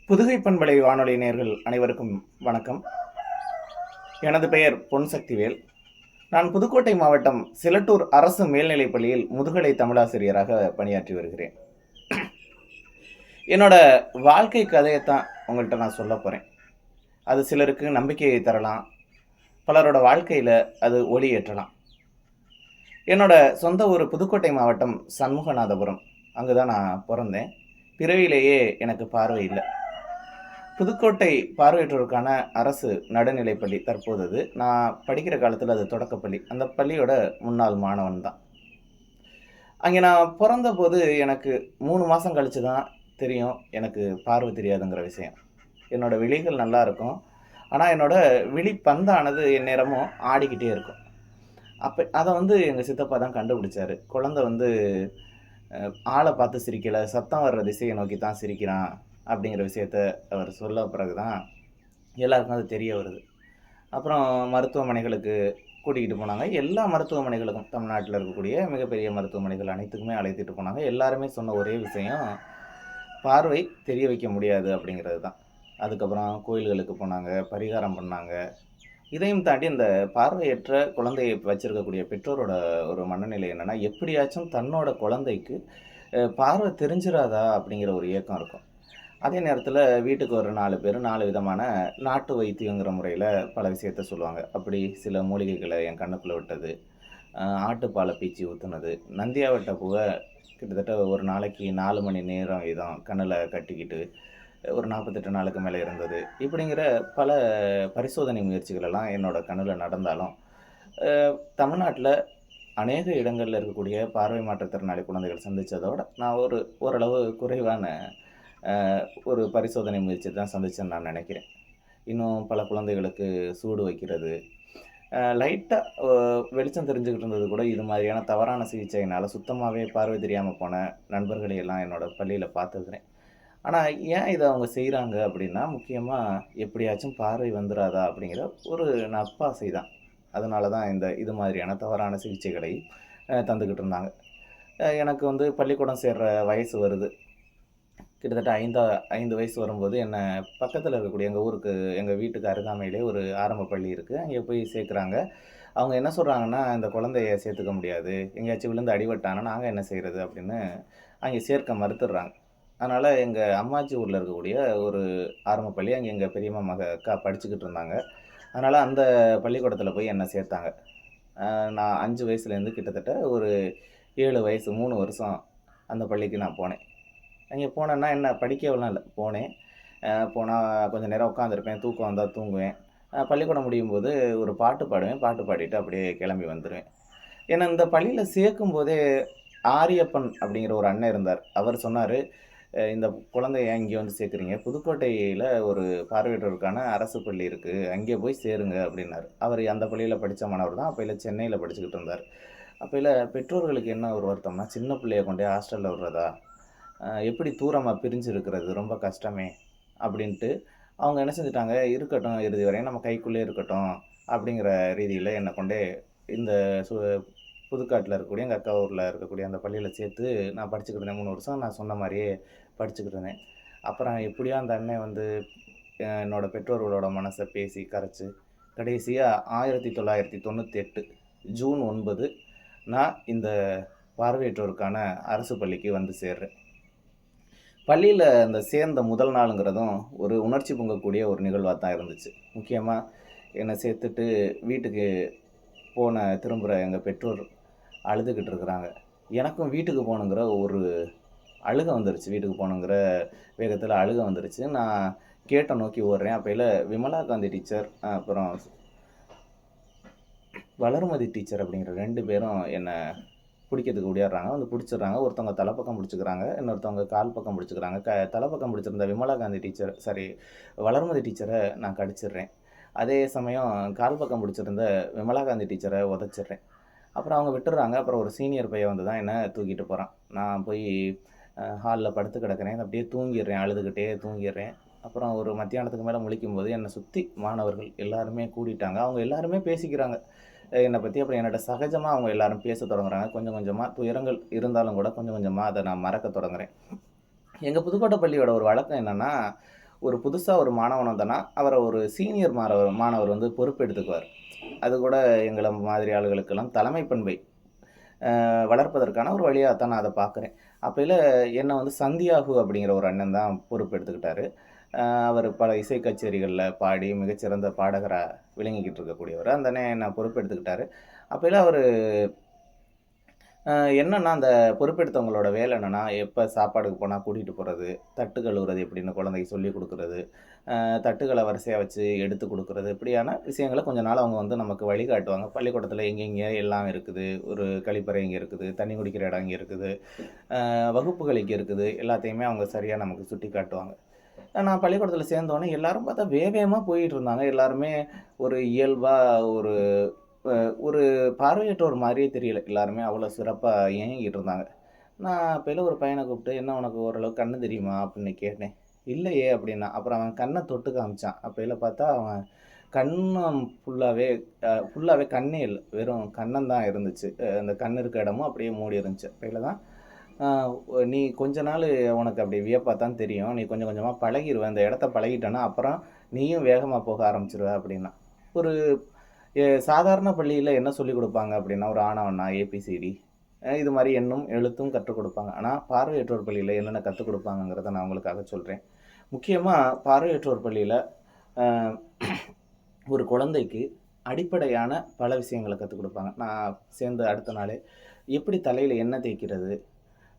புதுகை பண்பலை வானொலி நேயர்கள் அனைவருக்கும் வணக்கம். எனது பெயர் பொன்சக்திவேல். நான் புதுக்கோட்டை மாவட்டம் சிலட்டூர் அரசு மேல்நிலைப் பள்ளியில் முதுகலை தமிழாசிரியராக பணியாற்றி வருகிறேன். என்னோட வாழ்க்கை கதையைத்தான் உங்கள்கிட்ட நான் சொல்ல போகிறேன். அது சிலருக்கு நம்பிக்கையை தரலாம், பலரோட வாழ்க்கையில் அது ஒளி ஏற்றலாம். என்னோட சொந்த ஊர் புதுக்கோட்டை மாவட்டம் சண்முகநாதபுரம். அங்கே தான் நான் பிறந்தேன். பிறவியிலேயே எனக்கு பார்வை இல்லை. புதுக்கோட்டை பார்வையற்றோருக்கான அரசு நடுநிலைப்பள்ளி தற்போது அது. நான் படிக்கிற காலத்தில் அது தொடக்கப்பள்ளி. அந்த பள்ளியோட முன்னாள் மாணவன் தான். அங்கே நான் பிறந்தபோது எனக்கு 3 மாதம் கழித்து தான் தெரியும் எனக்கு பார்வை தெரியாதுங்கிற விஷயம். என்னோடய விழிகள் நல்லா இருக்கும், ஆனால் என்னோடய விழி பந்தானது எந்நேரமும் ஆடிக்கிட்டே இருக்கும். அப்போ அதை எங்கள் சித்தப்பா தான் கண்டுபிடிச்சாரு. குழந்தை ஆளை பார்த்து சிரிக்கலை, சத்தம் வர்ற திசையை நோக்கி தான் சிரிக்கிறான் அப்படிங்கிற விஷயத்த அவர் சொல்ல பிறகு தான் எல்லாருக்கும் அது தெரிய வருது. அப்புறம் மருத்துவமனைகளுக்கு கூட்டிகிட்டு போனாங்க. எல்லா மருத்துவமனைகளுக்கும், தமிழ்நாட்டில் இருக்கக்கூடிய மிகப்பெரிய மருத்துவமனைகள் அனைத்துக்குமே அழைத்துட்டு போனாங்க. எல்லாருமே சொன்ன ஒரே விஷயம், பார்வை தெரிய வைக்க முடியாது அப்படிங்கிறது தான். அதுக்கப்புறம் கோயில்களுக்கு போனாங்க, பரிகாரம் பண்ணாங்க. இதையும் தாண்டி இந்த பார்வையற்ற குழந்தையை வச்சுருக்கக்கூடிய பெற்றோரோட ஒரு மனநிலை என்னென்னா, எப்படியாச்சும் தன்னோட குழந்தைக்கு பார்வை தெரிஞ்சிடாதா அப்படிங்கிற ஒரு ஏக்கம் இருக்கும். அதே நேரத்தில் வீட்டுக்கு ஒரு 4 பேர் 4 விதமான நாட்டு வைத்தியங்கிற முறையில் பல விஷயத்த சொல்லுவாங்க. அப்படி சில மூலிகைகளை என் கண்ணுக்குள்ளே விட்டது, ஆட்டுப்பாலை பீச்சி ஊற்றுனது, நந்தியாவட்ட பூவை கிட்டத்தட்ட ஒரு நாளைக்கு 4 மணி நேரம் வீதம் கண்ணில் கட்டிக்கிட்டு ஒரு 48 நாளுக்கு மேலே இருந்தது. இப்படிங்கிற பல பரிசோதனை முயற்சிகள் எல்லாம் என்னோடய கண்ணில் நடந்தாலும், தமிழ்நாட்டில் அநேக இடங்களில் இருக்கக்கூடிய பார்வை மாற்றுத்திறனாளி குழந்தைகள் சந்தித்ததோடு நான் ஓரளவு குறைவான ஒரு பரிசோதனை முயற்சி தான் சந்திச்சேன்னு நான் நினைக்கிறேன். இன்னும் பல குழந்தைகளுக்கு சூடு வைக்கிறது, லைட்டாக வெளிச்சம் தெரிஞ்சுக்கிட்டு இருந்தது கூட இது மாதிரியான தவறான சிகிச்சையினால் சுத்தமாகவே பார்வை தெரியாமல் போன நண்பர்களை எல்லாம் என்னோடய பள்ளியில் பார்த்துருக்குறேன். ஆனால் ஏன் இதை அவங்க செய்கிறாங்க அப்படின்னா, முக்கியமாக எப்படியாச்சும் பார்வை வந்துடாதா அப்படிங்கிற ஒரு நப்பாசை தான். அதனால தான் இது மாதிரியான தவறான சிகிச்சைகளை தந்துக்கிட்டு இருந்தாங்க. எனக்கு பள்ளிக்கூடம் சேர்ற வயசு வருது. கிட்டத்தட்ட 5 வயசு வரும்போது என்னை பக்கத்தில் இருக்கக்கூடிய எங்கள் வீட்டுக்கு அருகாமையிலே ஒரு ஆரம்ப பள்ளி இருக்குது. அங்கே போய் சேர்க்குறாங்க. அவங்க என்ன சொல்கிறாங்கன்னா, இந்த குழந்தைய சேர்த்துக்க முடியாது, எங்கேயாச்சும் விழுந்து அடிபட்டானா நாங்கள் என்ன செய்கிறது அப்படின்னு அங்கே சேர்க்க மறுத்துடுறாங்க. அதனால் எங்கள் அம்மாச்சி ஊரில் இருக்கக்கூடிய ஒரு ஆரம்ப பள்ளி, அங்கே எங்கள் பெரியம்மா அக்கா படிச்சுக்கிட்டு இருந்தாங்க. அதனால் அந்த பள்ளிக்கூடத்தில் போய் என்னை சேர்த்தாங்க. நான் 5 வயசுலேருந்து கிட்டத்தட்ட ஒரு 7 வயசு 3 வருஷம் அந்த பள்ளிக்கு நான் போனேன். அங்கே போனேன்னா என்ன படிக்கவெல்லாம் இல்லை, போனேன். போனால் கொஞ்சம் நேரம் உட்காந்துருப்பேன், தூக்கம் வந்தால் தூங்குவேன். பள்ளிக்கூடம் முடியும் போது ஒரு பாட்டு பாடுவேன், பாட்டு பாடிட்டு அப்படியே கிளம்பி வந்துடுவேன். ஏன்னா இந்த பள்ளியில் சேர்க்கும்போதே ஆரியப்பன் அப்படிங்கிற ஒரு அண்ணன் இருந்தார். அவர் சொன்னார், இந்த குழந்தைய ஏன் இங்கே சேர்க்குறீங்க, புதுக்கோட்டையில் ஒரு பார்வையற்றோருக்கான அரசு பள்ளி இருக்குது, அங்கே போய் சேருங்க அப்படின்னாரு. அவர் அந்த பள்ளியில் படித்த மாணவர் தான். அப்போயில் சென்னையில் படிச்சுக்கிட்டு இருந்தார். அப்போயில் பெற்றோர்களுக்கு என்ன ஒரு வருத்தம்னா, சின்ன பிள்ளைய கொண்டே ஹாஸ்டலில் விடுறதா, எப்படி தூரமாக பிரிஞ்சு இருக்கிறது ரொம்ப கஷ்டமே அப்படின்ட்டு அவங்க என்ன செஞ்சுட்டாங்க, இருக்கட்டும் இறுதி வரையும் நம்ம கைக்குள்ளே இருக்கட்டும் அப்படிங்கிற ரீதியில் என்னை கொண்டே இந்த புதுக்காட்டில் இருக்கக்கூடிய எங்கள் அக்கா ஊரில் இருக்கக்கூடிய அந்த பள்ளியில் சேர்த்து நான் படிச்சுக்கிட்டு இருந்தேன். 3 வருஷம் நான் சொன்ன மாதிரியே படிச்சுக்கிட்டு இருந்தேன். அப்புறம் எப்படியோ அந்த அண்ணன் என்னோடய பெற்றோர்களோட மனசை பேசி கரைச்சி கடைசியாக 1998 ஜூன் 9 நான் இந்த பார்வையற்றோருக்கான அரசு பள்ளிக்கு சேர்றேன். பள்ளியில் அந்த சேர்ந்த முதல் நாளுங்கிறதும் ஒரு உணர்ச்சி பொங்கக்கூடிய ஒரு நிகழ்வாக தான் இருந்துச்சு. முக்கியமாக என்னை சேர்த்துட்டு வீட்டுக்கு திரும்புகிற எங்கள் பெற்றோர் அழுதுகிட்டு இருக்கிறாங்க. எனக்கும் வீட்டுக்கு போகணுங்கிற ஒரு அழுகை வந்துருச்சு. வீட்டுக்கு போகணுங்கிற வேகத்தில் அழுகை வந்துருச்சு. நான் கேட்டை நோக்கி ஓடுறேன். அப்போயில் விமலா காந்தி டீச்சர், அப்புறம் வளர்மதி டீச்சர் அப்படிங்கிற 2 பேரும் என்னை பிடிக்கிறதுக்கு ஓடியாடுறாங்க. பிடிச்சிடுறாங்க. ஒருத்தவங்க தலைப்பக்கம் பிடிச்சிக்கிறாங்க, இன்னொருத்தவங்க கால் பக்கம் பிடிச்சிக்கிறாங்க. தலைப்பக்கம் பிடிச்சிருந்த விமலா காந்தி டீச்சர், வளர்மதி டீச்சரை நான் கடிச்சிடுறேன். அதே சமயம் கால் பக்கம் பிடிச்சிருந்த விமலா காந்தி டீச்சரை உதச்சிட்றேன். அப்புறம் அவங்க விட்டுடுறாங்க. அப்புறம் ஒரு சீனியர் பையன் தான் என்னை தூக்கிட்டு போகிறான். நான் போய் ஹாலில் படுத்து கிடக்கிறேன். அப்படியே தூங்கிடுறேன், அழுதுகிட்டே தூங்கிடுறேன். அப்புறம் ஒரு மத்தியானத்துக்கு மேலே முழிக்கும்போது என்னை சுற்றி மாணவர்கள் எல்லாருமே கூடிட்டாங்க. அவங்க எல்லாருமே பேசிக்கிறாங்க என்னை பற்றி. அப்புறம் என்னோட சகஜமாக அவங்க எல்லாரும் பேச தொடங்குறாங்க. கொஞ்சம் கொஞ்சமாக துயரங்கள் இருந்தாலும் கூட கொஞ்சம் கொஞ்சமாக அதை நான் மறக்க தொடங்குறேன். எங்கள் புதுக்கோட்டை பள்ளியோட ஒரு வழக்கம் என்னென்னா, ஒரு புதுசாக ஒரு மாணவன் வந்தனா அவரை ஒரு சீனியர் மாணவர் வந்து பொறுப்பெடுத்துக்குவார். அது கூட எங்களை மாதிரி ஆளுகளுக்கெல்லாம் தலைமை பண்பை வளர்ப்பதற்கான ஒரு வழியாக தான் நான் அதை பார்க்குறேன். அப்பையில என்னை வந்து சந்தியாகு அப்படிங்கிற ஒரு அண்ணன் தான் பொறுப்பெடுத்துக்கிட்டாரு. அவர் பல இசை கச்சேரிகள்ல பாடி மிகச்சிறந்த பாடகரா விளங்கிக்கிட்டு இருக்கக்கூடியவர். அந்த அண்ணன் என்ன பொறுப்பெடுத்துக்கிட்டாரு. அப்பையில அவரு என்னன்னா, அந்த பொறுப்பெடுத்தவங்களோட வேலை என்னன்னா, எப்ப சாப்பாடுக்கு போனா கூட்டிட்டு போறது, தட்டு கழுவுறது எப்படின்னு குழந்தைக்கு சொல்லிக் குடுக்குறது, தட்டுகள வரிசையா வச்சு எடுத்து குடுக்குறது, இப்படியான விஷயங்கள கொஞ்ச நாள் அவங்க வந்து நமக்கு வழிகாட்டுவாங்க. பள்ளிக்கூடத்தில எங்கெங்க எல்லாம் இருக்குது, ஒரு கழிப்பறை இங்க இருக்குது, தண்ணி குடிக்கிற இடம் இங்க இருக்குது, வகுப்புகள் இங்க இருக்குது, எல்லாத்தையுமே அவங்க சரியா நமக்கு சுட்டிக்காட்டுவாங்க. நான் பள்ளிக்கூடத்தில சேர்ந்தோனே எல்லாரும் பார்த்தா வேகமா போயிட்டுருந்தாங்க. எல்லாருமே ஒரு இயல்பா ஒரு அ ஒரு பார்வையற்றோர் மாரியே தெரியல. எல்லாருமே அவ்வளோ சிறப்பா இயங்கிட்டு இருந்தாங்க. நான் அப்பயில ஒரு பையன கூப்பிட்டு, "என்ன உனக்கு ஓரளவுக்கு கண்ணு தெரியுமா?" அப்படின்னு கேட்டேன். "இல்லையே" அப்படின்னான். அப்புறம் அவன் கண்ண தொட்டு காமிச்சான். அப்பயில பார்த்தா அவன் கன்னம் ஃபுல்லாவே கண்ணே இல்ல. வெறும் கன்னம் தான் இருந்துச்சு. அந்த கண் இருக்க இடமும் அப்படியே மூடி இருந்துச்சு. அப்பயில தான் ஆ "நீ கொஞ்ச நாளு உனக்கு அப்படி வியப்பா தான் தெரியும். நீ கொஞ்சம் கொஞ்சமா பழகிருவ. அந்த இடத்த பழகிட்டன்னா, அப்புறம் நீயும் வேகமா போக ஆரம்பிச்சுருவ" அப்படின்னான். ஒரு சாதாரண பள்ளியில என்ன சொல்லிக் குடுப்பாங்க அப்படின்னா, ஒரு ஆனா, ஆவன்னா, ஏபிசிடி இது மாரி எண்ணும், எழுத்தும் கற்றுக் குடுப்பாங்க. ஆனா, பார்வையற்றோர் பள்ளியில என்னென்ன கத்துக் குடுப்பாங்கங்கிறத நான் உங்களுக்காக சொல்றேன். முக்கியமா பார்வையற்றோர் பள்ளியில அ ஒரு குழந்தைக்கு அடிப்படையான பல விஷயங்கள கத்துக் குடுப்பாங்க. நான் சேர்ந்த அடுத்த நாளே, எப்படி தலையில எண்ணெய் தேய்க்கிறது,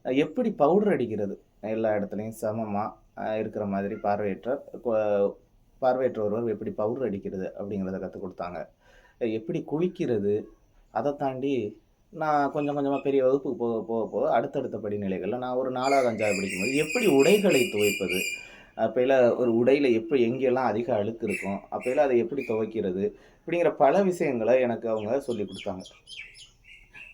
எப்படி பவுடர் அடிக்கிறது, எல்லா இடத்துலயும் சமமா இருக்கிற மாதிரி பார்வையற்ற ஒருவர் எப்படி பவுடர் அடிக்கிறது அப்படிங்கிறத கத்துக் குடுத்தாங்க. எப்படி குளிக்கிறது, அத தாண்டி நான் கொஞ்சம் கொஞ்சமா பெரிய வகுப்புக்கு போக போக போக அடுத்தடுத்த படிநிலைகள்ல நான் ஒரு 4வது, 5வது படிக்கும்போது எப்படி உடைகளை துவைப்பது, அப்பயில ஒரு உடையில எங்கெல்லாம் அதிக அழுக்கு இருக்கும், அப்பயில அத எப்படி துவைக்கிறது, இப்படிங்கிற பல விஷயங்கள எனக்கு அவங்க சொல்லிக் குடுத்தாங்க.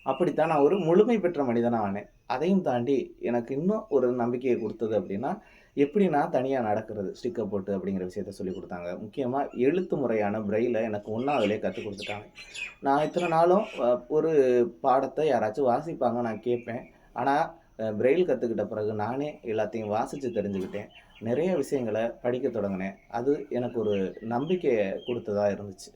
அப்படித்தான் நான் ஒரு முழுமை பெற்ற மனிதனா ஆனேன். அதையும் தாண்டி எனக்கு இன்னும் ஒரு நம்பிக்கைய குடுத்தது அப்படின்னா, எப்படி நான் தனியா நடக்கிறது, ஸ்டிக்கர் போட்டு அப்படிங்கிற விஷயத்த சொல்லிக் குடுத்தாங்க. முக்கியமா எழுத்து முறையான பிரெயில எனக்கு 1வதுலயே கத்துக் குடுத்துட்டாங்க. நான் இத்தன நாளும் ஒரு பாடத்த யாராச்சும் வாசிப்பாங்க, நான் கேட்பேன். ஆனா, பிரெயில் கத்துக்கிட்ட பிறகு நானே எல்லாத்தையும் வாசிச்சு தெரிஞ்சுக்கிட்டேன். நெறைய விஷயங்கள படிக்கத் தொடங்குனேன். அது எனக்கு ஒரு நம்பிக்கைய குடுத்ததா இருந்துச்சு.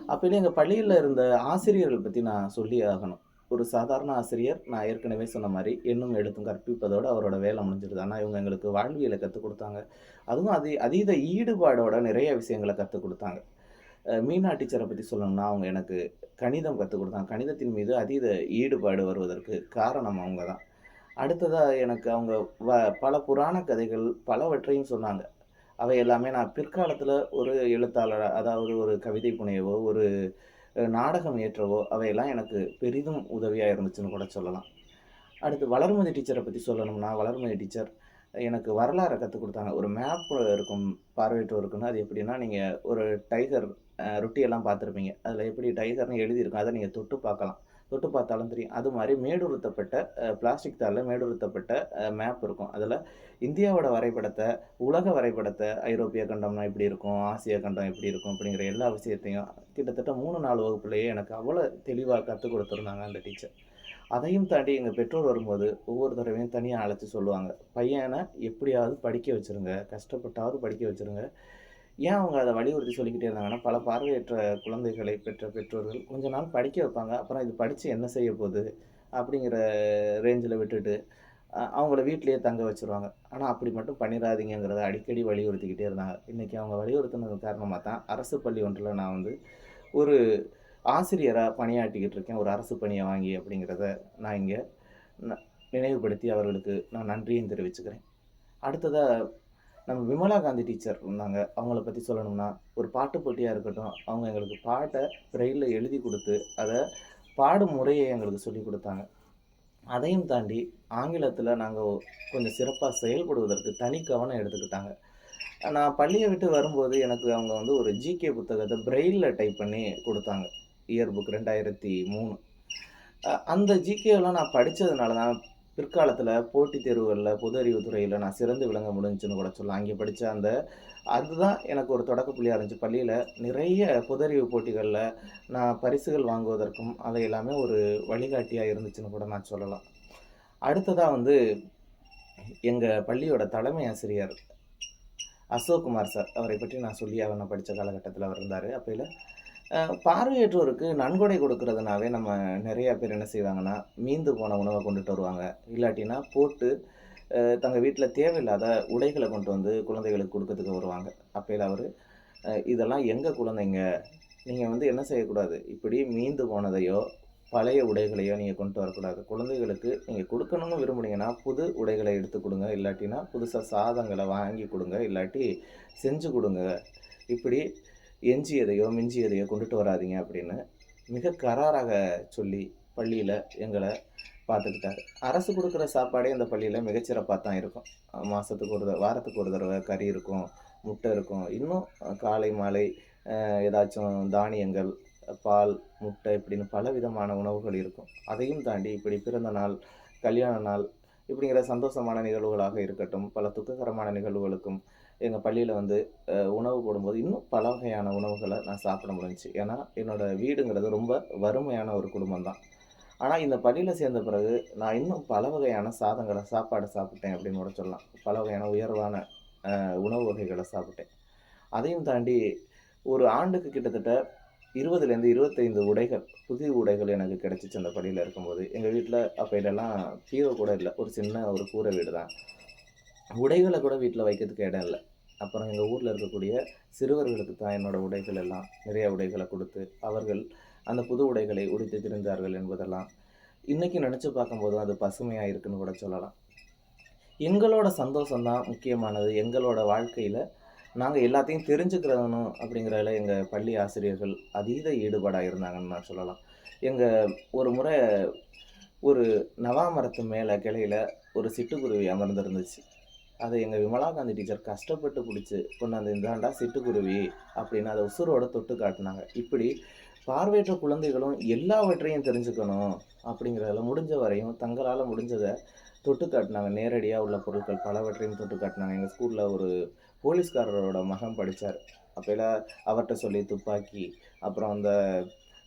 அப்பயிலே எங்க பள்ளியில இருந்த ஆசிரியர்கள் பத்தி நான் சொல்லியே ஆகணும். ஒரு சாதாரண ஆசிரியர், நான் ஏற்கனவே சொன்ன மாரி எண்ணும், எழுத்தும் கற்பிப்பதோட அவரோட வேலை முடிஞ்சிருது. ஆனா இவங்க எங்களுக்கு வாழ்வியல கத்துக் குடுத்தாங்க. அதுவும் அதீத ஈடுபாடோட நிறைய விஷயங்கள கத்துக் குடுத்தாங்க. மீனா டீச்சர பத்தி சொல்லணும்னா, அவங்க எனக்கு கணிதம் கத்துக் குடுத்தாங்க. கணிதத்தின் மீது அதீத ஈடுபாடு வருவதற்கு காரணம் அவங்க தான். அடுத்ததா எனக்கு அவங்க வ பல புராண கதைகள் பலவற்றையும் சொன்னாங்க. அவை எல்லாமே நான் பிற்காலத்துல ஒரு எழுத்தாளரா, அதாவது ஒரு கவிதை புனையவோ, ஒரு நாடகம் இயற்றவோ, அவையெல்லாம் எனக்கு பெரிதும் உதவியா இருந்துச்சுன்னு கூட சொல்லலாம். அடுத்து வளர்மதி டீச்சர பத்தி சொல்லணும்னா, வளர்மதி டீச்சர் எனக்கு வரலாற கத்துக் குடுத்தாங்க. ஒரு மேப் இருக்கும் பார்வையற்றோருக்குன்னு. அது எப்படின்னா, நீங்க ஒரு டைகர் ரொட்டியெல்லாம் பார்த்துருப்பீங்க. அதில எப்படி டைகர்ன்னு எழுதியிருக்கும். அத நீங்க தொட்டு பார்க்கலாம். தொட்டு பார்த்தாலும் தெரியும். அது மாரி மேடுருத்தப்பட்ட பிளாஸ்டிக் தாள்ல மேடுருத்தப்பட்ட மேப் இருக்கும். அதில இந்தியாவோட வரைபடத்த, உலக வரைபடத்த, ஐரோப்பிய கண்டம்னா எப்படி இருக்கும், ஆசிய கண்டம் எப்படி இருக்கும், அப்படிங்கிற எல்லா விஷயத்தையும் கிட்டத்தட்ட 3, 4 வகுப்புலயே எனக்கு அவ்வளோ தெளிவா கத்துக் குடுத்துருந்தாங்க அந்த டீச்சர். அதையும் தாண்டி எங்க பெற்றோர் வரும்போது, ஒவ்வொரு தடவையும் தனியா அழைச்சு சொல்லுவாங்க. "பையன எப்படியாவது படிக்க வச்சுருங்க. கஷ்டப்பட்டாவது படிக்க வச்சுருங்க." ஏன் அவங்க அத வலியுறுத்தி சொல்லிக்கிட்டே இருந்தாங்கன்னா, பல பார்வையற்ற குழந்தைகளை பெற்ற பெற்றோர்கள் கொஞ்ச நாள் படிக்க வைப்பாங்க. அப்புறம் இது படிச்சு என்ன செய்ய போது? அப்படிங்கிற ரேஞ்சுல விட்டுட்டு, அவங்கள வீட்லயே தங்க வச்சுருவாங்க. ஆனா அப்படி மட்டும் பண்ணிறாதீங்கங்கிறத அடிக்கடி வலியுறுத்திக்கிட்டே இருந்தாங்க. இன்னைக்கு அவங்க வலியுறுத்தினது காரணமா தான் அரசு பள்ளி ஒன்றுல நான் வந்து ஒரு ஆசிரியரா பணியாற்றிக்கிட்டு இருக்கேன். ஒரு அரசு பணிய வாங்கி அப்படிங்கிறத நான் இங்க ந நினைவுபடுத்தி அவர்களுக்கு நான் நன்றியும் தெரிவிச்சுக்கிறேன். அடுத்ததா நம்ம விமலா காந்தி டீச்சர் இருந்தாங்க. அவங்கள பத்தி சொல்லணும்னா, ஒரு பாட்டு போட்டியா இருக்கட்டும், அவங்க எங்களுக்கு பாட்ட பிரெயில்ல எழுதி குடுத்து, அத பாடும் முறைய எங்களுக்கு சொல்லிக் குடுத்தாங்க. அதையும் தாண்டி ஆங்கிலத்தில நாங்க கொஞ்சம் சிறப்பா செயல்படுவதற்கு தனி கவனம் எடுத்துக்கிட்டாங்க. நான் பள்ளிய விட்டு வரும்போது எனக்கு அவங்க வந்து ஒரு ஜிகே புத்தகத்த பிரெயில்ல டைப் பண்ணி குடுத்தாங்க. Year book 2003. அந்த ஜிகேலாம் நான் படிச்சதுனால தான் பிற்காலத்தில போட்டித் தேர்வுகள்ல, பொது அறிவு துறையில நான் சிறந்து விளங்க முடிஞ்சுச்சுன்னு கூட சொல்லலாம். அங்கே படிச்ச அதுதான் எனக்கு ஒரு தொடக்க புள்ளியா இருந்துச்சு. பள்ளியில நிறைய பொது அறிவு போட்டிகள்ல நான் பரிசுகள் வாங்குவதற்கும், அது எல்லாமே ஒரு வழிகாட்டியா இருந்துச்சுன்னு கூட நான் சொல்லலாம். அடுத்ததா வந்து எங்க பள்ளியோட தலைமை ஆசிரியர் அசோக்குமார் சார். அவரை பற்றி நான் சொல்லி ஆகணும். படிச்ச காலகட்டத்தில அவர் இருந்தாரு. அப்பயில பார்வையற்றோருக்கு நன்கொடை கொடுக்கிறதுனாவே நம்ம நெறைய பேர் என்ன செய்வாங்கன்னா, மீந்து போன உணவ கொண்டுட்டு வருவாங்க. இல்லாட்டினா போட்டு தங்க வீட்ல தேவையில்லாத உடைகள கொண்டு வந்து குழந்தைகளுக்கு குடுக்கறதுக்கு வருவாங்க. அப்பயில அவரு, இதெல்லாம் எங்க குழந்தைங்க. நீங்க வந்து என்ன செய்யக்கூடாது, இப்படி மீந்து போனதையோ, பழைய உடைகளையோ நீங்க கொண்டு வரக்கூடாது. குழந்தைகளுக்கு நீங்க குடுக்கணும்னு விரும்புனீங்கன்னா, புது உடைகள எடுத்து குடுங்க. இல்லாட்டினா, புதுசா சாதங்கள வாங்கி குடுங்க. இல்லாட்டி செஞ்சு குடுங்க. இப்படி எஞ்சியதையோ, மிஞ்சியதையோ கொண்டுட்டு வராதீங்க அப்படின்னு மிக கராராக சொல்லி பள்ளியில எங்கள பார்த்துக்கிட்டாரு. அரசு குடுக்குற சாப்பாடே அந்த பள்ளியில மிகச்சிறப்பா தான் இருக்கும். மாசத்துக்கு ஒரு வாரத்துக்கு ஒரு தடவ கறி இருக்கும், முட்டை இருக்கும். இன்னும் காலை, மாலை ஏதாச்சும் தானியங்கள், பால், முட்டை இப்படின்னு பலவிதமான உணவுகள் இருக்கும். அதையும் தாண்டி இப்படி பிறந்த நாள், கல்யாண நாள் இப்படிங்கிற சந்தோஷமான நிகழ்வுகளாக இருக்கட்டும், பல துக்ககரமான நிகழ்வுகளுக்கும் எங்க பள்ளியில வந்து உணவு போடும்போது இன்னும் பல வகையான உணவுகள நான் சாப்பிட முடிஞ்சுச்சு. ஏன்னா, என்னோட வீடுங்கிறது ரொம்ப வறுமையான ஒரு குடும்பம் தான். ஆனா, இந்த பள்ளியில சேர்ந்த பிறகு நான் இன்னும் பல வகையான சாப்பாடு சாப்பிட்டேன் அப்படின்னு கூட சொல்லலாம். பல வகையான உயர்வான உணவு வகைகள சாப்பிட்டேன். அதையும் தாண்டி ஒரு ஆண்டுக்கு கிட்டத்தட்ட 20லேருந்து 25 உடைகள், புதிய உடைகள் எனக்கு கிடைச்சுச்சு அந்த பள்ளியில இருக்கும்போது. எங்க வீட்ல அப்பயிலலாம் பீரோ கூட இல்ல. ஒரு சின்ன ஒரு கூரை வீடு தான். உடைகள கூட வீட்ல வைக்கிறதுக்கு இடம் இல்ல. அப்புறம் எங்க ஊர்ல இருக்கக்கூடிய சிறுவர்களுக்கு தான் என்னோட உடைகள் எல்லாம் நிறைய உடைகள குடுத்து, அவர்கள் அந்த புது உடைகளை உடுத்தி திரிந்தார்கள் என்பதெல்லாம், இன்னைக்கு நெனச்சு பார்க்கும்போது அது பசுமையா இருக்குன்னு கூட சொல்லலாம். எங்களோட சந்தோஷம் தான் முக்கியமானது. எங்களோட வாழ்க்கையில நாங்க எல்லாத்தையும் தெரிஞ்சுக்கிறணும் அப்படிங்கிறதுல எங்க பள்ளி ஆசிரியர்கள் அதீத ஈடுபாடா இருந்தாங்கன்னு நான் சொல்லலாம். எங்க ஒரு முறை ஒரு நவா மரத்து மேல கிளையில ஒரு சிட்டுக்குருவி அமர்ந்திருந்துச்சு. அத எங்க விமலா காந்தி டீச்சர் கஷ்டப்பட்டு புடிச்சு கொண்டாந்து, "இந்தாண்டா சிட்டுக்குருவி" அப்படின்னு அத உசுரோட தொட்டு காட்டுனாங்க. இப்படி பார்வையற்ற குழந்தைகளும் எல்லாவற்றையும் தெரிஞ்சுக்கணும் அப்படிங்கிறதுல முடிஞ்ச வரையும் தங்களால முடிஞ்சத தொட்டு காட்டுனாங்க. நேரடியா உள்ள பொருட்கள் பலவற்றையும் தொட்டு காட்டுனாங்க. எங்க ஸ்கூல்ல ஒரு போலீஸ்காரரோட மகன் படிச்சாரு. அப்பயில அவர்ட்ட சொல்லி துப்பாக்கி, அப்புறம் அந்த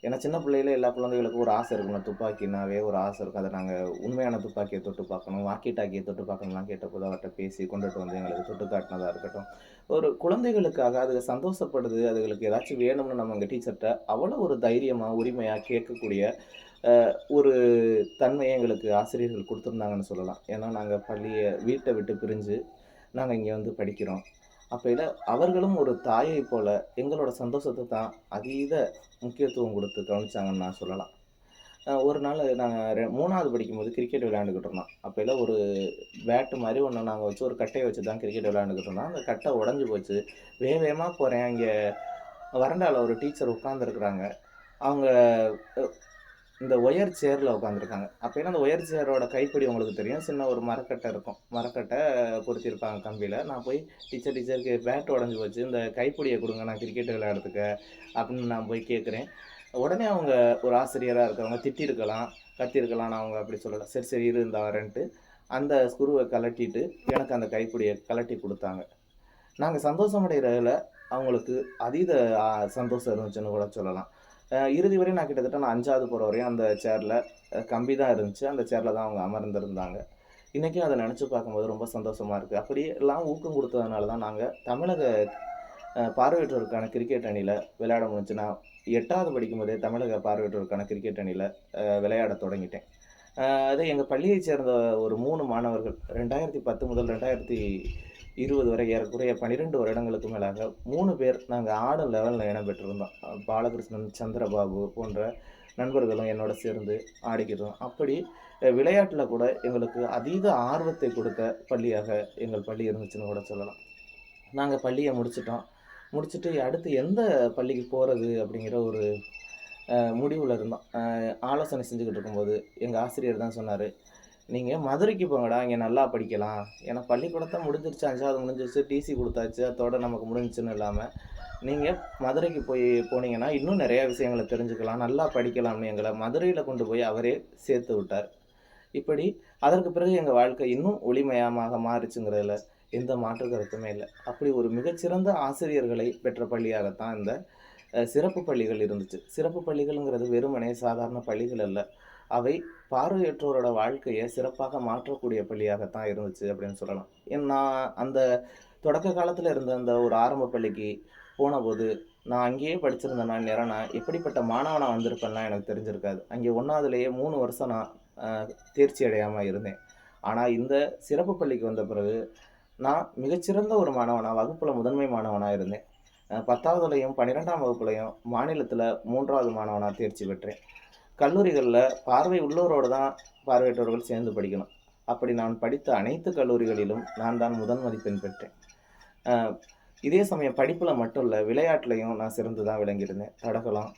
ஏன்னா சின்ன பிள்ளையில எல்லா குழந்தைகளுக்கும் ஒரு ஆசை இருக்கும்ல. துப்பாக்கினாவே ஒரு ஆசை இருக்கும். அத நாங்க உண்மையான துப்பாக்கிய தொட்டு பார்க்கணும், வாக்கி டாக்கிய தொட்டு பார்க்கணும்லாம் கேட்டபோது அவர்ட்ட பேசி கொண்டுட்டு வந்து எங்களுக்கு தொட்டு காட்டுனதா இருக்கட்டும். ஒரு குழந்தைகளுக்காக அதுக சந்தோஷப்படுது, அதுகளுக்கு ஏதாச்சும் வேணும்னு நம்ம எங்க டீச்சர்ட்ட அவ்வளோ ஒரு தைரியமா, உரிமையா கேட்கக்கூடிய ஒரு தன்மைய எங்களுக்கு ஆசிரியர்கள் குடுத்துருந்தாங்கன்னு சொல்லலாம். ஏன்னா நாங்க வீட்ட விட்டு பிரிஞ்சு நாங்க இங்க வந்து படிக்கிறோம். அப்பயில அவர்களும் ஒரு தாயைப் போல எங்களோட சந்தோஷத்த தான் அதீத முக்கியத்துவம் குடுத்து கவனிச்சாங்கன்னு நான் சொல்லலாம். ஒரு நாளு நாங்க 3வது படிக்கும்போது கிரிக்கெட் விளையாண்டுக்கிட்டு இருந்தோம். அப்பயில ஒரு பேட் மாரி ஒண்ணு நாங்க வச்சு ஒரு கட்டைய வச்சு தான் கிரிக்கெட் விளையாண்டுக்கிட்டு இருந்தோம். அந்த கட்ட உடைஞ்சு போச்சு. வேக வேகமா போறேன். அங்க வராண்டால ஒரு டீச்சர் உட்கார்ந்திருக்கிறாங்க. அவங்க இந்த ஒயர் சேர்ல உட்காந்துருக்காங்க. அப்பயிலாம் அந்த ஒயர் சேரோட கைப்பிடி உங்களுக்கு தெரியும். சின்ன ஒரு மரக்கட்டை இருக்கும். மரக்கட்டை பொருத்தியிருப்பாங்க கம்பியில. நான் போய் டீச்சருக்கு பேட் உடைஞ்சு போச்சு. இந்த கைப்பிடிய குடுங்க நான் கிரிக்கெட் விளையாடுறதுக்கு அப்படின்னு நான் போய் கேட்கிறேன். உடனே அவங்க ஒரு ஆசிரியரா இருக்கவங்க திட்டியிருக்கலாம், கத்தியிருக்கலாம். நான் அவங்க அப்படி சொல்லல. சரி, சரி இரு இந்தா வரேன்ட்டு அந்த ஸ்க்ரூவ கழட்டிட்டு எனக்கு அந்த கைப்பிடிய கழட்டி குடுத்தாங்க. நாங்க சந்தோஷம் அடைறதுல அவங்களுக்கு அதீத அ சந்தோஷம் இருந்துச்சுன்னு கூட சொல்லலாம். இறுதி வரை நான் 5வது போற வரையும் அந்த சேர்ல கம்பி தான் இருந்துச்சு. அந்த சேர்ல தான் அவங்க அமர்ந்திருந்தாங்க. இன்னைக்கும் அத நெனச்சு பார்க்கும்போது ரொம்ப சந்தோஷமா இருக்கு. அப்படி எல்லாம் ஊக்கம் குடுத்ததுனால தான் நாங்க தமிழக பார்வையற்றோருக்கான கிரிக்கெட் அணியில விளையாட முடிஞ்சுச்சு. நான் 8வது படிக்கும்போதே தமிழக பார்வையற்றோருக்கான கிரிக்கெட் அணியில விளையாடத் தொடங்கிட்டேன். அது எங்க பள்ளியைச் சேர்ந்த ஒரு 3 மாணவர்கள் 2010 முதல் 2020 வரை ஏறக்குறைய 12 வருடங்களுக்கு மேலாக 3 பேர் நாங்க ஆடும் லெவல்ல இடம் பெற்றிருந்தோம். பாலகிருஷ்ணன், சந்திரபாபு போன்ற நண்பர்களும் என்னோட சேர்ந்து ஆடிக்கிட்டோம். அப்படி விளையாட்டுல கூட எங்களுக்கு அதீத ஆர்வத்தை கொடுத்த பள்ளியாக எங்கள் பள்ளி இருந்துச்சுன்னு கூட சொல்லலாம். நாங்க பள்ளிய முடிச்சுட்டோம். முடிச்சுட்டு அடுத்து எந்த பள்ளிக்கு போறது அப்படிங்கிற ஒரு முடிவுல இருந்தோம். ஆலோசனை செஞ்சுக்கிட்டு இருக்கும்போது, எங்க ஆசிரியர் தான் சொன்னாரு, "நீங்க மதுரைக்கு போங்கடா, இங்க நல்லா படிக்கலாம்." ஏன்னா பள்ளிக்கூடத்த முடிஞ்சிருச்சு, 5வது முடிஞ்சிருச்சு, டிசி குடுத்தாச்சு, அத்தோட நமக்கு முடிஞ்சுச்சுன்னு இல்லாம, நீங்க மதுரைக்கு போனீங்கன்னா, இன்னும் நெறைய விஷயங்கள தெரிஞ்சுக்கலாம், நல்லா படிக்கலாம்னு எங்கள மதுரையில கொண்டு போய் அவரே சேர்த்து விட்டார். இப்படி அதற்கு பிறகு எங்க வாழ்க்கை இன்னும் ஒளிமயமாக மாறுச்சுங்கிறதுல எந்த மாற்று கருத்துமே இல்ல. அப்படி ஒரு மிகச்சிறந்த ஆசிரியர்களை பெற்ற பள்ளியாகத்தான் இந்த சிறப்பு பள்ளிகள் இருந்துச்சு. சிறப்பு பள்ளிகள்ங்கிறது வெறுமனே சாதாரண பள்ளிகள் அல்ல. அவை பார்வையற்றோரோட வாழ்க்கைய சிறப்பாக மாற்றக்கூடிய பள்ளியாகத்தான் இருந்துச்சு அப்படின்னு சொல்லலாம். நான் அந்த தொடக்க காலத்துல இருந்த அந்த ஒரு ஆரம்ப பள்ளிக்கு போனபோது, நான் அங்கேயே படிச்சிருந்தேன்னா, இந்நேரம் நான் எப்படிப்பட்ட மாணவனா வந்திருப்பேன்லாம் எனக்கு தெரிஞ்சிருக்காது. அங்கே 1வதுலேயே 3 வருஷம் நான் அ தேர்ச்சி அடையாம இருந்தேன். ஆனா, இந்த சிறப்பு பள்ளிக்கு வந்த பிறகு, நான் மிகச்சிறந்த ஒரு மாணவனா, வகுப்புல முதன்மை மாணவனா இருந்தேன். 10வதுலயும் 12ஆம் வகுப்புலயும் மாநிலத்தில 3வது மாணவனா தேர்ச்சி பெற்றேன். கல்லூரிகள்ல பார்வை உள்ளோரோடு தான் பார்வையற்றவர்கள் சேர்ந்து படிக்கணும். அப்படி நான் படித்த அனைத்து கல்லூரிகளிலும் நான் தான் முதல் மதிப்பெண் பெற்றேன். அ இதே சமயம் படிப்புல மட்டும் இல்ல, விளையாட்டுலயும் நான் சிறந்து தான் விளங்கியிருந்தேன். தடகளம்,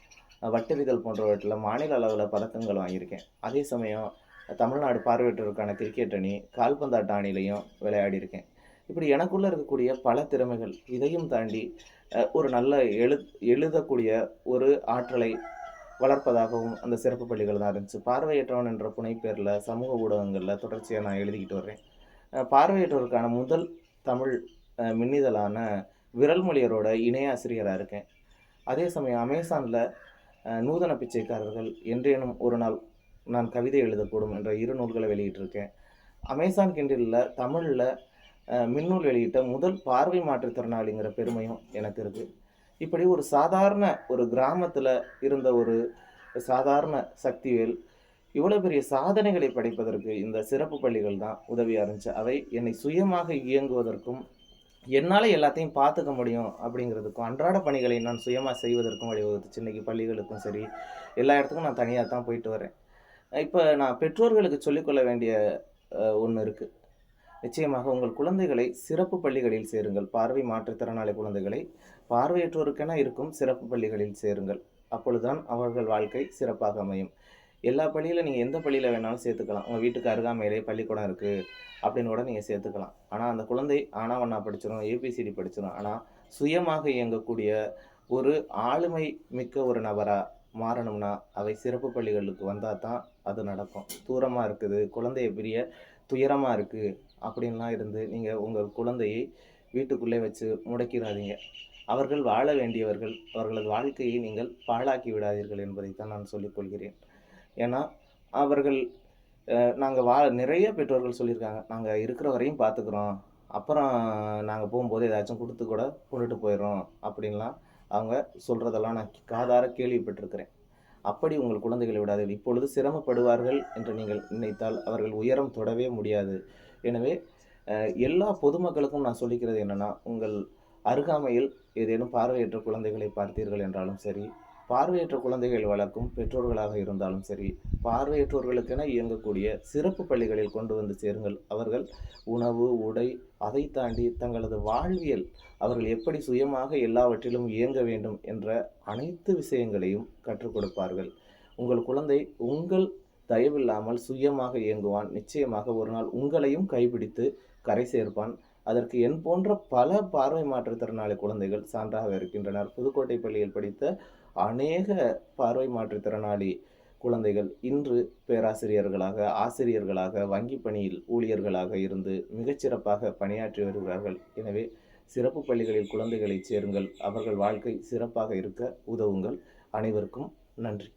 வட்டெறிதல் போன்றவற்றில மாநில அளவுல பதக்கங்கள் வாங்கியிருக்கேன். அதே சமயம் தமிழ்நாடு பார்வையற்றோருக்கான கிரிக்கெட் அணி, கால்பந்தாட்ட அணியிலயும் விளையாடியிருக்கேன். இப்படி எனக்குள்ள இருக்கக்கூடிய பல திறமைகள், இதையும் தாண்டி ஒரு நல்ல எழுதக்கூடிய ஒரு ஆற்றலை வளர்ப்பதாகவும் அந்த சிறப்பு பள்ளிகள் தான் இருந்துச்சு. பார்வையற்றவன் என்ற புனைப்பெயர்ல சமூக ஊடகங்கள்ல தொடர்ச்சியா நான் எழுதிக்கிட்டு வர்றேன். பார்வையற்றோருக்கான முதல் தமிழ் மின்னிதழான விரல் மொழியரோட இணை ஆசிரியரா இருக்கேன். அதே சமயம் அமேசான்ல நூதன பிச்சைக்காரர்கள், என்றேனும் ஒரு நாள் நான் கவிதை எழுதக்கூடும் என்ற 2 நூல்கள வெளியிட்டிருக்கேன். அமேசான் கிண்டில்ல தமிழ்ல மின்னூல் வெளியிட்ட முதல் பார்வை மாற்றுத்திறனாளிங்கிற பெருமையும் எனக்கு இருக்கு. இப்படி ஒரு சாதாரண ஒரு கிராமத்துல இருந்த ஒரு சாதாரண சக்திவேல், இவ்வளவு பெரிய சாதனைகளை படைப்பதற்கு இந்த சிறப்பு பள்ளிகள் தான் உதவியா இருந்துச்சு. அவை என்னை சுயமாக இயங்குவதற்கும், என்னால எல்லாத்தையும் பார்த்துக்க முடியும் அப்படிங்கிறதுக்கும், அன்றாட பணிகளை நான் சுயமா செய்வதற்கும் வழிவகுத்துச்சு. இன்னைக்கு பள்ளிகளுக்கும் சரி, எல்லா இடத்துக்கும் நான் தனியா தான் போயிட்டு வரேன். இப்ப நான் பெற்றோர்களுக்கு சொல்லிக்கொள்ள வேண்டிய ஒண்ணு இருக்கு. நிச்சயமாக உங்கள் குழந்தைகளை சிறப்பு பள்ளிகளில் சேருங்கள். பார்வை மாற்றுத்திறனாளி குழந்தைகளை பார்வையற்றோருக்கென இருக்கும் சிறப்பு பள்ளிகளில் சேருங்கள். அப்பொழுதுதான் அவர்கள் வாழ்க்கை சிறப்பாக அமையும். எல்லா பள்ளியில நீங்க எந்த பள்ளியில வேணாலும் சேர்த்துக்கலாம். உங்க வீட்டுக்கு அருகாமையிலே பள்ளிக்கூடம் இருக்கு அப்படின்னு கூட நீங்க சேர்த்துக்கலாம். ஆனா அந்த குழந்தை ஆனா ஆவன்னா படிச்சிரும், ஏபிசிடி படிச்சிரும். ஆனா சுயமாக இயங்கக்கூடிய ஒரு ஆளுமை மிக்க ஒரு நபரா மாறணும்னா, அவை சிறப்பு பள்ளிகளுக்கு வந்தா தான் அது நடக்கும். தூரமா இருக்குது, குழந்தைய பிரிய துயரமா இருக்கு அப்படின்லாம் இருந்து நீங்க உங்கள் குழந்தையை வீட்டுக்குள்ளே வச்சு முடக்கிடாதீங்க. அவர்கள் வாழ வேண்டியவர்கள். அவர்களது வாழ்க்கையை நீங்கள் பாழாக்கி விடாதீர்கள் என்பதைத்தான் நான் சொல்லிக் கொள்கிறேன். ஏன்னா, அவர்கள் நாங்க நிறைய பெற்றோர்கள் சொல்லியிருக்காங்க. நாங்க இருக்கிற வரையும் பார்த்துக்கிறோம். அப்புறம் நாங்க போம்போது ஏதாச்சும் குடுத்து கூட கொண்டுட்டு போயிர்றோம் அப்படின்லாம் அவங்க சொல்றதெல்லாம் நான் காதார கேள்விப்பட்டிருக்கிறேன். அப்படி உங்கள் குழந்தைகளை விடாதீர்கள். இப்பொழுது சிரமப்படுவார்கள் என்று நீங்கள் நினைத்தால் அவர்கள் உயரம் தொடவே முடியாது. எனவே எல்லா பொதுமக்களுக்கும் நான் சொல்லிக்கிறது என்னன்னா, உங்கள் அருகாமையில் ஏதேனும் பார்வையற்ற குழந்தைகளை பார்த்தீர்கள் என்றாலும் சரி, பார்வையற்ற குழந்தைகள் வளர்க்கும் பெற்றோர்களாக இருந்தாலும் சரி, பார்வையற்றோர்களுக்கென இயங்கக்கூடிய சிறப்பு பள்ளிகளில் கொண்டு வந்து சேருங்கள். அவர்கள் உணவு, உடை, அதை தாண்டி தங்களது வாழ்வியல், அவர்கள் எப்படி சுயமாக எல்லாவற்றிலும் இயங்க வேண்டும் என்ற அனைத்து விஷயங்களையும் கற்றுக் கொடுப்பார்கள். உங்கள் குழந்தை உங்கள் தயவில்லாமல் சுயமாக இயங்குவான். நிச்சயமாக ஒரு நாள் உங்களையும் கைப்பிடித்து கரை சேர்ப்பான். அதற்கு என் போன்ற பல பார்வை மாற்றுத்திறனாளி குழந்தைகள் சான்றாக இருக்கின்றனர். புதுக்கோட்டை பள்ளியில் படித்த அநேக பார்வை மாற்றுத்திறனாளி குழந்தைகள் இன்று பேராசிரியர்களாக, ஆசிரியர்களாக, வங்கி பணியில் ஊழியர்களாக இருந்து மிகச்சிறப்பாக பணியாற்றி வருகிறார்கள். எனவே சிறப்பு பள்ளிகளில் குழந்தைகளை சேருங்கள். அவர்கள் வாழ்க்கை சிறப்பாக இருக்க உதவுங்கள். அனைவருக்கும் நன்றி.